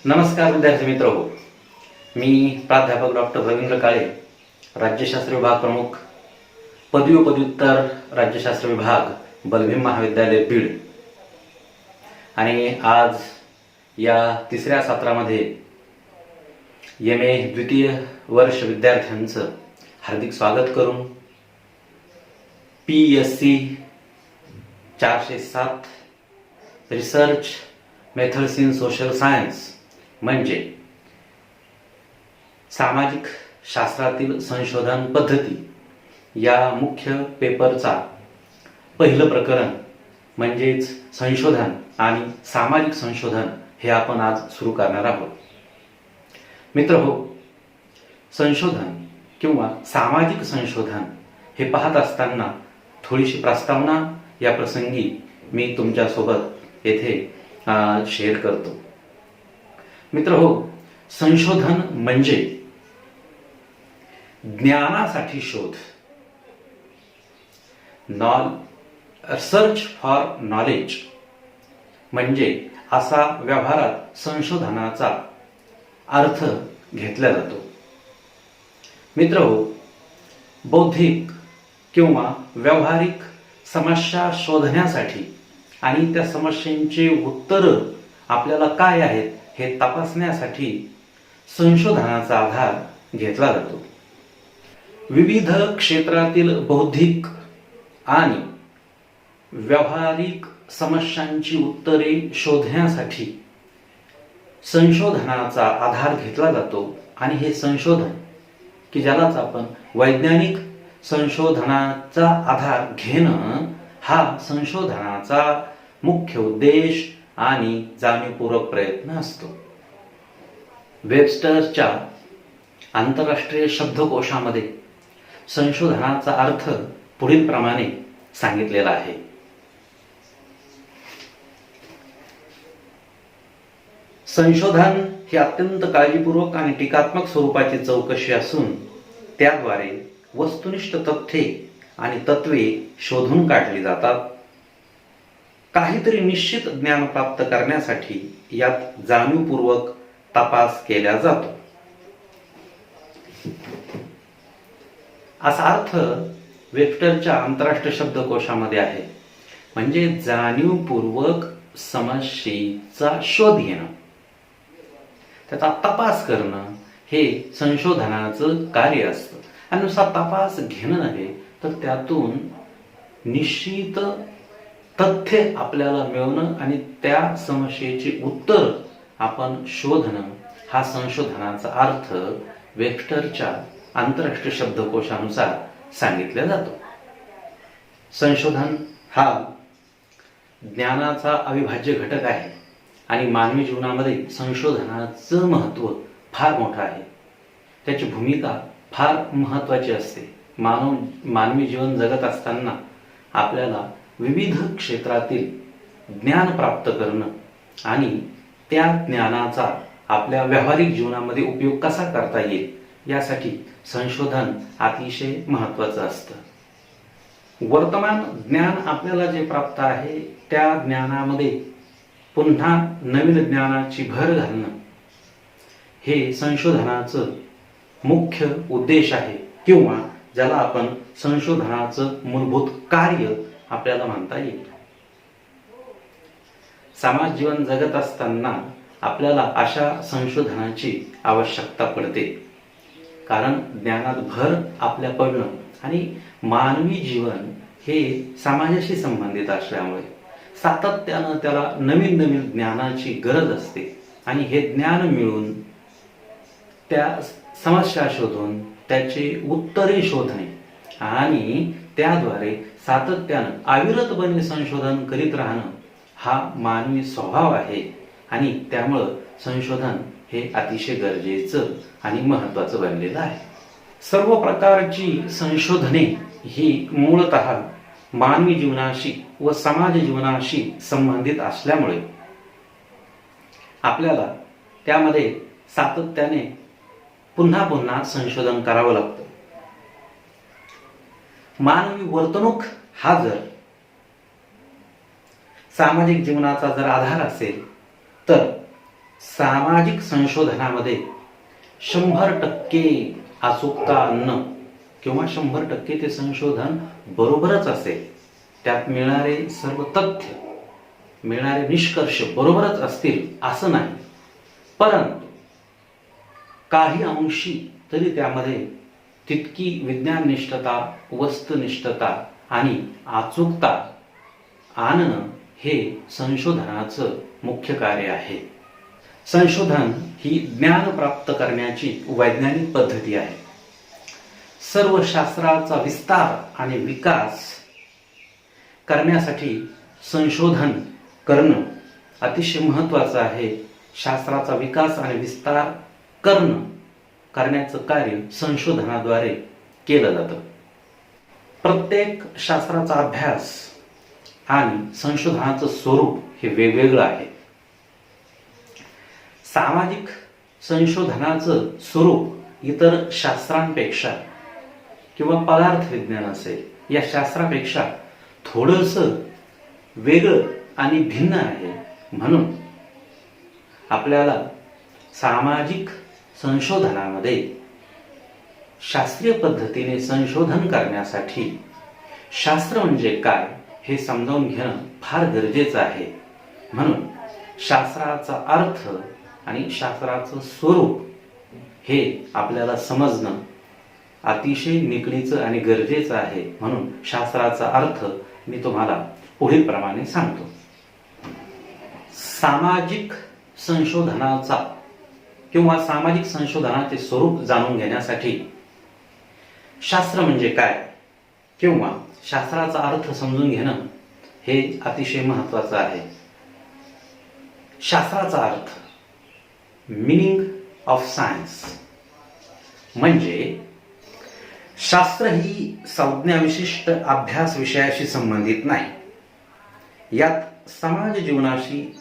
नमस्कार विद्यार्थी मित्र हो, मी प्राध्यापक डॉक्टर रवींद्र काळे, राज्यशास्त्र विभाग प्रमुख, पदवी व पदव्युत्तर राज्यशास्त्र विभाग, बलभीम महाविद्यालय बीड. आणि आज या तिसऱ्या सत्रामध्ये MA द्वितीय वर्ष विद्यार्थ्यांचं हार्दिक स्वागत करून PSC 407 research methods in social science म्हणजे सामाजिक शास्त्रातील संशोधन पद्धती या मुख्य पेपरचा पहिलं प्रकरण म्हणजेच संशोधन आणि सामाजिक संशोधन हे आपण आज सुरू करणार आहोत. मित्रहो, संशोधन किंवा सामाजिक संशोधन हे पाहत असताना थोडीशी प्रस्तावना या प्रसंगी मी तुमच्यासोबत येथे शेअर करतो. मित्रहो, संशोधन म्हणजे ज्ञानासाठी शोध, सर्च फॉर नॉलेज म्हणजे असा व्यवहारात संशोधनाचा अर्थ घेतला जातो. मित्रहो, बौद्धिक किंवा व्यावहारिक समस्या शोधण्यासाठी आणि त्या समस्यांचे उत्तर आपल्याला काय आहेत हे तपासण्यासाठी संशोधनाचा आधार घेतला जातो. विविध क्षेत्रातील बौद्धिक आणि व्यावहारिक समस्यांची उत्तरे शोधण्यासाठी संशोधनाचा आधार घेतला जातो. आणि हे संशोधन की ज्यालाच आपण वैज्ञानिक संशोधनाचा आधार घेणं हा संशोधनाचा मुख्य उद्देश आणि जाणीवपूर्वक प्रयत्न असतो. वेबस्टरच्या आंतरराष्ट्रीय शब्दकोशामध्ये संशोधनाचा अर्थ पुढील प्रमाणे सांगितलेला आहे. संशोधन ही अत्यंत काळजीपूर्वक आणि टीकात्मक स्वरूपाची चौकशी असून त्याद्वारे वस्तुनिष्ठ तथ्ये आणि तत्वे शोधून काढली जातात. काहीतरी निश्चित ज्ञान प्राप्त करण्यासाठी यात जाणीवपूर्वक तपास केला जातो असा अर्थ वेबस्टरच्या आंतरराष्ट्रीय शब्दकोशामध्ये आहे. म्हणजे जाणीवपूर्वक समस्येचा शोध घेणं, त्याचा तपास करणं हे संशोधनाचं कार्य असतं. आणि नुसता तपास घेणं नव्हे तर त्यातून निश्चित तथ्य आपल्याला मिळवणं आणि त्या समस्येचे उत्तर आपण शोधणं हा संशोधनाचा अर्थ वेबस्टरच्या आंतरराष्ट्रीय शब्दकोशानुसार सांगितला जातो. संशोधन हा ज्ञानाचा अविभाज्य घटक आहे आणि मानवी जीवनामध्ये संशोधनाचं महत्त्व फार मोठं आहे. त्याची भूमिका फार महत्त्वाची असते. मानवी जीवन जगत असताना आपल्याला विविध क्षेत्रातील ज्ञान प्राप्त करणं आणि त्या ज्ञानाचा आपल्या व्यावहारिक जीवनामध्ये उपयोग कसा करता येईल यासाठी संशोधन अतिशय महत्त्वाचं असतं. वर्तमान ज्ञान आपल्याला जे प्राप्त आहे त्या ज्ञानामध्ये पुन्हा नवीन ज्ञानाची भर घालणं हे संशोधनाचं मुख्य उद्देश आहे किंवा ज्याला आपण संशोधनाचं मूलभूत कार्य आपल्याला म्हणता येईल. समाज जीवन जगत असताना आपल्याला अशा संशोधनाची आवश्यकता पडते. कारण ज्ञानात भर आपल्या पडणं आणि मानवी जीवन हे समाजाशी संबंधित असल्यामुळे सातत्यानं त्याला नवीन नवीन ज्ञानाची गरज असते. आणि हे ज्ञान मिळून त्या समस्या शोधून त्याचे उत्तरे शोधणे आणि त्याद्वारे सातत्यानं अविरतपणे संशोधन करीत राहणं हा मानवी स्वभाव आहे. आणि त्यामुळं संशोधन हे अतिशय गरजेचं आणि महत्त्वाचं बनलेलं आहे. सर्व प्रकारची संशोधने ही मूळतः मानवी जीवनाशी व समाज जीवनाशी संबंधित असल्यामुळे आपल्याला त्यामध्ये सातत्याने पुन्हा पुन्हा संशोधन करावं लागतं. मानवी वर्तणूक हा जर सामाजिक जीवनाचा जर आधार असेल तर सामाजिक संशोधनामध्ये 100% अचूकता न किंवा 100% ते संशोधन बरोबरच असेल, त्यात मिळणारे सर्व तथ्य, मिळणारे निष्कर्ष बरोबरच असतील असं नाही, परंतु काही अंशी तरी त्यामध्ये तितकी विज्ञाननिष्ठता, वस्तुनिष्ठता आणि अचूकता आणणं हे संशोधनाचं मुख्य कार्य आहे. संशोधन ही ज्ञान प्राप्त करण्याची वैज्ञानिक पद्धती आहे. सर्व शास्त्राचा विस्तार आणि विकास करण्यासाठी संशोधन करणं अतिशय महत्त्वाचं आहे. शास्त्राचा विकास आणि विस्तार करण्याचं कार्य संशोधनाद्वारे केलं जातं. प्रत्येक शास्त्राचा अभ्यास आणि संशोधनाचं स्वरूप हे वेगवेगळं आहे. सामाजिक संशोधनाचं स्वरूप इतर शास्त्रांपेक्षा किंवा पदार्थ विज्ञान असेल या शास्त्रापेक्षा थोडंसं वेगळं आणि भिन्न आहे. म्हणून आपल्याला सामाजिक संशोधनामध्ये शास्त्रीय पद्धतीने संशोधन करण्यासाठी शास्त्र म्हणजे काय हे समजावून घेणं फार गरजेचं आहे. म्हणून शास्त्राचा अर्थ आणि शास्त्राचं स्वरूप हे आपल्याला समजणं अतिशय निकडीचं आणि गरजेचं आहे. म्हणून शास्त्राचा अर्थ मी तुम्हाला पुढील प्रमाणे सांगतो. सामाजिक संशोधनाचा किंवा सामाजिक संशोधनाचे स्वरूप जाणून घेण्यासाठी शास्त्र म्हणजे काय किंवा शास्त्राचा अर्थ समजून घेणं हे अतिशय महत्त्वाचं आहे. शास्त्राचा अर्थ, मीनिंग ऑफ सायन्स, म्हणजे शास्त्र ही संज्ञाविशिष्ट अभ्यास विषयाशी संबंधित नाही. यात समाज जीवनाशी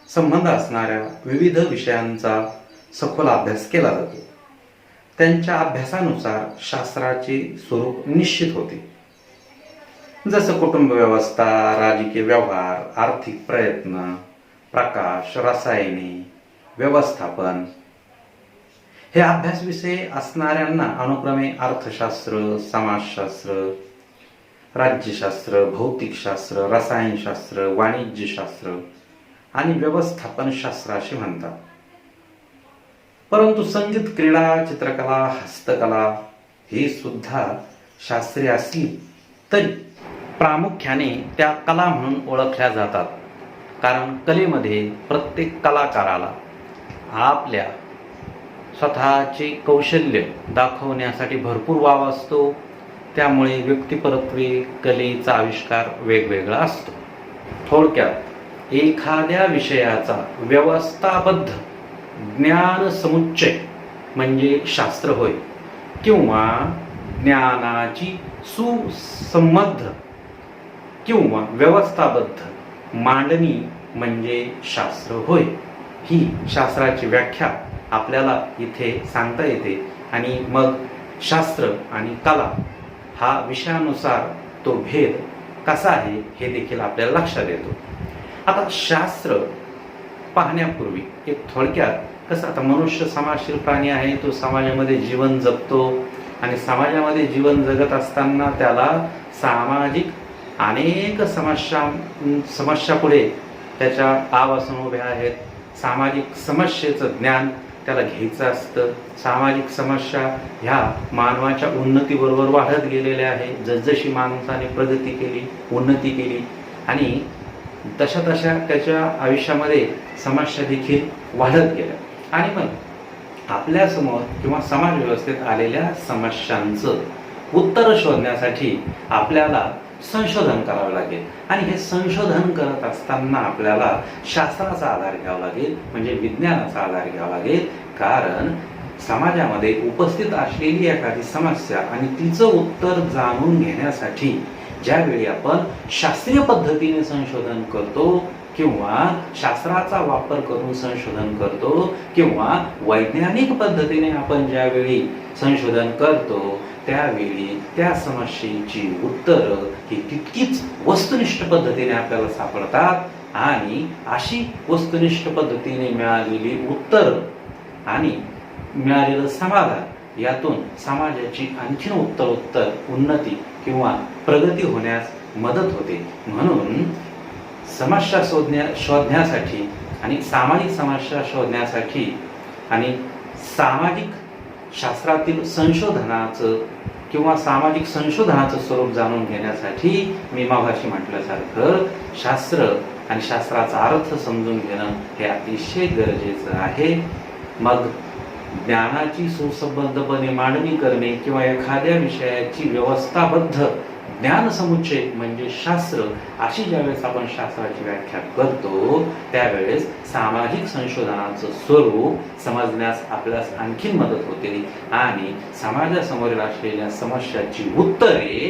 संबंध असणाऱ्या विविध विषयांचा सखोल अभ्यास केला जातो. त्यांच्या अभ्यासानुसार शास्त्राचे स्वरूप निश्चित होते. जसं कुटुंब व्यवस्था, राजकीय व्यवहार, आर्थिक प्रयत्न, प्रकाश, रसायने, व्यवस्थापन हे अभ्यास विषय असणाऱ्यांना अनुक्रमे अर्थशास्त्र, समाजशास्त्र, राज्यशास्त्र, भौतिकशास्त्र, रसायनशास्त्र, वाणिज्यशास्त्र आणि व्यवस्थापन शास्त्र असे म्हणतात. परंतु संगीत, क्रीडा, चित्रकला, हस्तकला हे सुद्धा शास्त्रे असली तरी प्रामुख्याने त्या कला म्हणून ओळखल्या जातात. कारण कलेमध्ये प्रत्येक कलाकाराला आपल्या स्वतःचे कौशल्य दाखवण्यासाठी भरपूर वाव असतो. त्यामुळे व्यक्तिपरत्वे कलेचा आविष्कार वेगवेगळा असतो. थोडक्यात एखाद्या विषयाचा व्यवस्थाबद्ध ज्ञान समुच्चय म्हणजे शास्त्र होय, किंवा ज्ञानाची सुसंबद्ध किंवा व्यवस्थाबद्ध मांडणी म्हणजे शास्त्र होय. ही शास्त्राची व्याख्या आपल्याला इथे सांगता येते. आणि मग शास्त्र आणि कला हा विषयानुसार तो भेद कसा आहे हे देखील आपल्याला लक्षात येतो. आता शास्त्र पाहण्यापूर्वी एक थोडक्यात कसं, आता मनुष्य समाजशील प्राणी आहे. तो समाजामध्ये जीवन जगतो आणि समाजामध्ये जीवन जगत असताना त्याला सामाजिक अनेक समस्या पुढे त्याच्या आवासून उभ्या आहेत. सामाजिक समस्येचं ज्ञान त्याला घ्यायचं असतं. सामाजिक समस्या ह्या मानवाच्या उन्नतीबरोबर वाढत गेलेल्या आहे. जसजशी माणसाने प्रगती केली, उन्नती केली आणि तशा त्याच्या आयुष्यामध्ये समस्या देखील वाढत गेल्या. आणि मग आपल्यासमोर किंवा समाज व्यवस्थेत आलेल्या समस्यांचं उत्तर शोधण्यासाठी आपल्याला संशोधन करावं लागेल. आणि हे संशोधन करत असताना आपल्याला शास्त्राचा आधार घ्यावा लागेल, म्हणजे विज्ञानाचा आधार घ्यावा लागेल. कारण समाजामध्ये उपस्थित असलेली एखादी समस्या आणि तिचं उत्तर जाणून घेण्यासाठी ज्यावेळी आपण शास्त्रीय पद्धतीने संशोधन करतो किंवा शास्त्राचा वापर करून संशोधन करतो किंवा वैज्ञानिक पद्धतीने आपण ज्यावेळी संशोधन करतो त्यावेळी त्या समस्येची उत्तरं ही तितकीच वस्तुनिष्ठ पद्धतीने आपल्याला सापडतात. आणि अशी वस्तुनिष्ठ पद्धतीने मिळालेली उत्तर आणि मिळालेलं समाधान यातून समाजाची आणखीन उत्तरोत्तर उन्नती किंवा प्रगती होण्यास मदत होते. म्हणून समस्या शोधण्यासाठी आणि सामाजिक समस्या शोधण्यासाठी आणि सामाजिक शास्त्रातील संशोधनाचं किंवा सामाजिक संशोधनाचं स्वरूप जाणून घेण्यासाठी मी मगाशी म्हटल्यासारखं शास्त्र आणि शास्त्राचा अर्थ समजून घेणं हे अतिशय गरजेचं आहे. मग ज्ञानाची सुसंबद्धपणे मांडणी करणे किंवा एखाद्या विषयाची व्यवस्थाबद्ध ज्ञानसमुच्चय म्हणजे शास्त्र अशी ज्यावेळेस आपण शास्त्राची व्याख्या करतो त्यावेळेस सामाजिक संशोधनाचं स्वरूप समजण्यास आपल्यास आणखी मदत होते आणि समाजासमोर असलेल्या समस्याची उत्तरे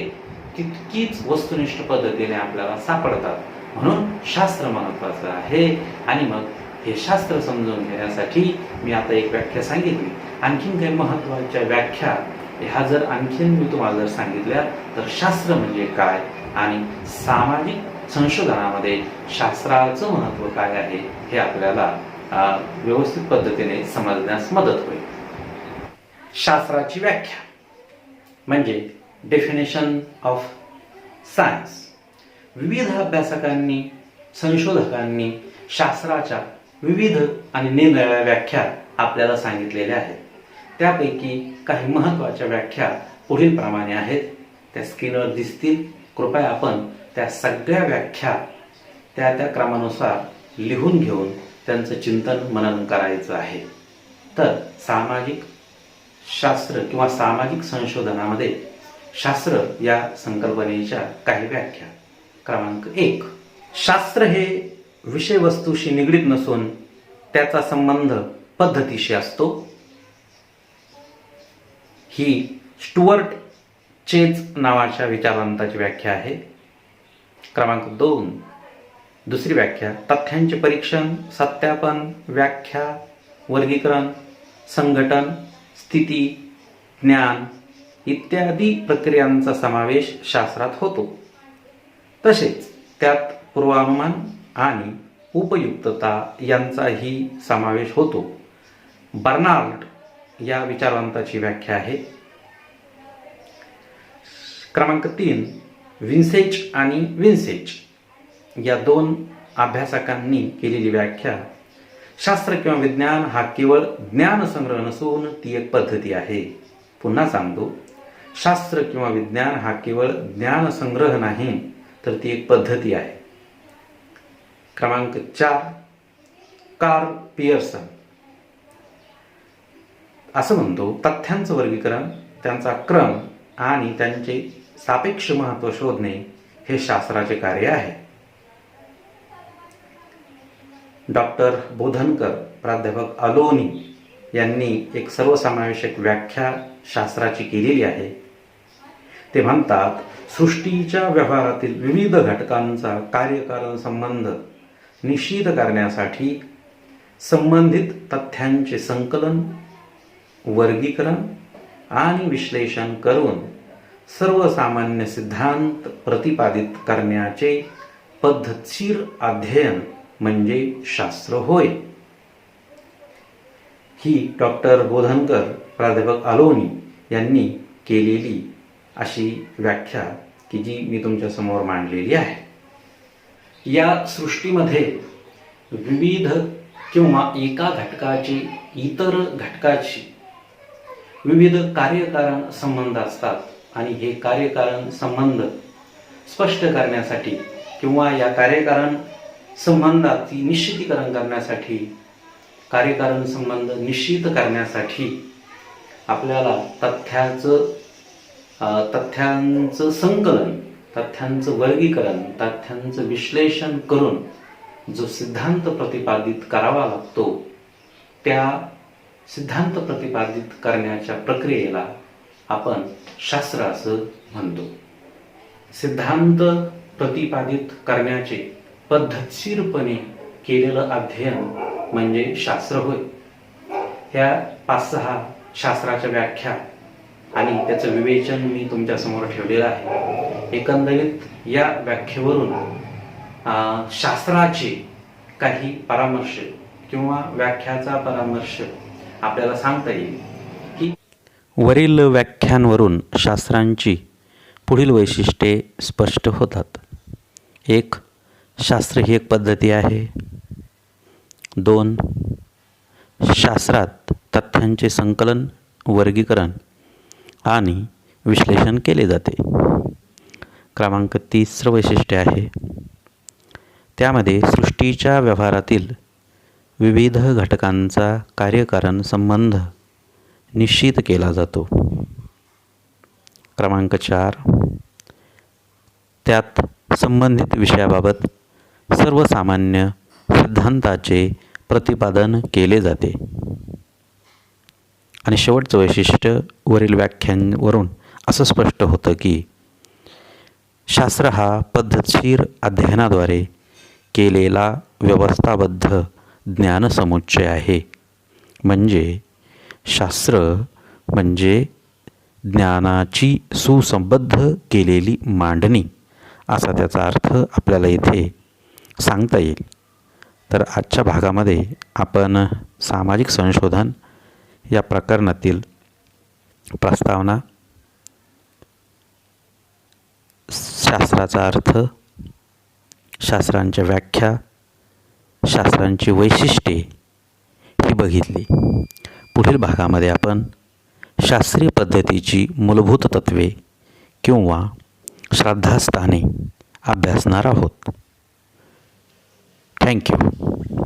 तितकीच वस्तुनिष्ठ पद्धतीने आपल्याला सापडतात. म्हणून शास्त्र महत्वाचं आहे. आणि मग हे शास्त्र समजून घेण्यासाठी मी आता एक व्याख्या सांगितली. आणखीन काही महत्वाच्या व्याख्या ह्या जर आणखीन मी तुम्हाला जर सांगितल्या तर शास्त्र म्हणजे काय आणि सामाजिक संशोधनामध्ये शास्त्राचं महत्त्व काय आहे हे आपल्याला व्यवस्थित पद्धतीने समजण्यास मदत होईल. शास्त्राची व्याख्या म्हणजे डेफिनेशन ऑफ सायन्स. विविध अभ्यासकांनी संशोधकांनी शास्त्राच्या विविध आणि निरनिराळ्या व्याख्या आपल्याला सांगितलेल्या आहेत. त्यापैकी काही महत्त्वाच्या व्याख्या पुढील प्रमाणे आहेत. त्या स्क्रीनवर दिसतील. कृपया आपण त्या सगळ्या व्याख्या त्या क्रमानुसार लिहून घेऊन त्यांचं चिंतन मनन करायचं आहे. तर सामाजिक शास्त्र किंवा सामाजिक संशोधनामध्ये शास्त्र या संकल्पनेच्या काही व्याख्या. क्रमांक 1. शास्त्र हे विषयवस्तूशी निगडीत नसून त्याचा संबंध पद्धतीशी असतो. ही स्टुअर्ट चेज नावाच्या विचारवंताची व्याख्या आहे. क्रमांक 2. दुसरी व्याख्या तथ्यांचे परीक्षण, सत्यापन, व्याख्या, वर्गीकरण, संघटन, स्थिती, ज्ञान इत्यादी प्रक्रियांचा समावेश शास्त्रात होतो. तसेच त्यात पूर्वानुमान आणि उपयुक्तता यांचाही समावेश होतो. बर्नार्ड या विचारवंताची व्याख्या आहे. क्रमांक 3. विन्सेच आणि विन्सेच या 2 अभ्यासकांनी केलेली व्याख्या. शास्त्र किंवा विज्ञान हा केवळ ज्ञान संग्रह नसून ती एक पद्धती आहे. पुन्हा सांगतो, शास्त्र किंवा विज्ञान हा केवळ ज्ञान संग्रह नाही तर ती एक पद्धती आहे. क्रमांक 4. कार्ल पियर्सन असं म्हणतो, तथ्यांचं वर्गीकरण, त्यांचा क्रम आणि त्यांचे सापेक्ष महत्त्व शोधणे हे शास्त्राचे कार्य आहे. डॉक्टर बोधनकर, प्राध्यापक अलोनी यांनी एक सर्वसमावेशक व्याख्या शास्त्राची केलेली आहे. ते म्हणतात, सृष्टीच्या व्यवहारातील विविध घटकांचा कार्यकारण संबंध निश्चित करण्यासाठी संबंधित तथ्यांचे संकलन, वर्गीकरण आणि विश्लेषण करून सर्वसामान्य सिद्धांत प्रतिपादित करण्याचे पद्धतशीर अध्ययन म्हणजे शास्त्र होय. ही डॉक्टर बोधनकर, प्राध्यापक अलोनी यांनी केलेली अशी व्याख्या की जी मी तुमच्या समोर मांडलेली आहे. या सृष्टीमध्ये विविध किंवा एका घटकाची इतर घटकाची विविध कार्यकारण संबंध असतात आणि हे कार्यकारण संबंध स्पष्ट करण्यासाठी किंवा या कार्यकारण संबंधाची निश्चितीकरण करण्यासाठी, कार्यकारण संबंध निश्चित करण्यासाठी आपल्याला तथ्यांचं संकलन, तथ्यांचं वर्गीकरण, तथ्यांचं विश्लेषण करून जो सिद्धांत प्रतिपादित करावा लागतो त्या सिद्धांत प्रतिपादित करण्याच्या प्रक्रियेला आपण शास्त्र असं म्हणतो. सिद्धांत प्रतिपादित करण्याचे पद्धतशीरपणे केलेलं अध्ययन म्हणजे शास्त्र होय. ह्या 5-6 शास्त्राच्या व्याख्या आणि त्याचं विवेचन मी तुमच्या समोर ठेवलेलं आहे. एकंदरीत या व्याख्येवरून शास्त्राचे काही परामर्श किंवा व्याख्याचा परामर्श आपल्याला सांगता येईल की वरील व्याख्यांवरून शास्त्रांची पुढील वैशिष्ट्ये स्पष्ट होतात. 1. शास्त्र ही एक पद्धती आहे. 2. शास्त्रात तथ्यांचे संकलन, वर्गीकरण आणि विश्लेषण केले जाते. क्रमांक 3 वैशिष्ट्य आहे, त्यामध्ये सृष्टीच्या व्यवहारातील विविध घटकांचा कार्यकारण संबंध निश्चित केला जातो. क्रमांक 4, त्यात संबंधित विषयाबाबत सर्वसामान्य सिद्धांताचे प्रतिपादन केले जाते. आणि शेवटचं वैशिष्ट्य वरील व्याख्यांवरून असं स्पष्ट होतं की शास्त्र हा पद्धतशीर अध्ययनाद्वारे केलेला व्यवस्थाबद्ध ज्ञानसमुच्चय आहे. म्हणजे शास्त्र म्हणजे ज्ञानाची सुसंबद्ध केलेली मांडणी असा त्याचा अर्थ आपल्याला इथे सांगता येईल. तर आजच्या भागामध्ये आपण सामाजिक संशोधन या प्रकरणातील प्रस्तावना, शास्त्राचा अर्थ, शास्त्रांच्या व्याख्या, शास्त्रांची वैशिष्ट्ये ही बघितली. पुढील भागामध्ये आपण शास्त्रीय पद्धतीची मूलभूत तत्त्वे किंवा श्रद्धास्थाने अभ्यासणार आहोत. थँक्यू.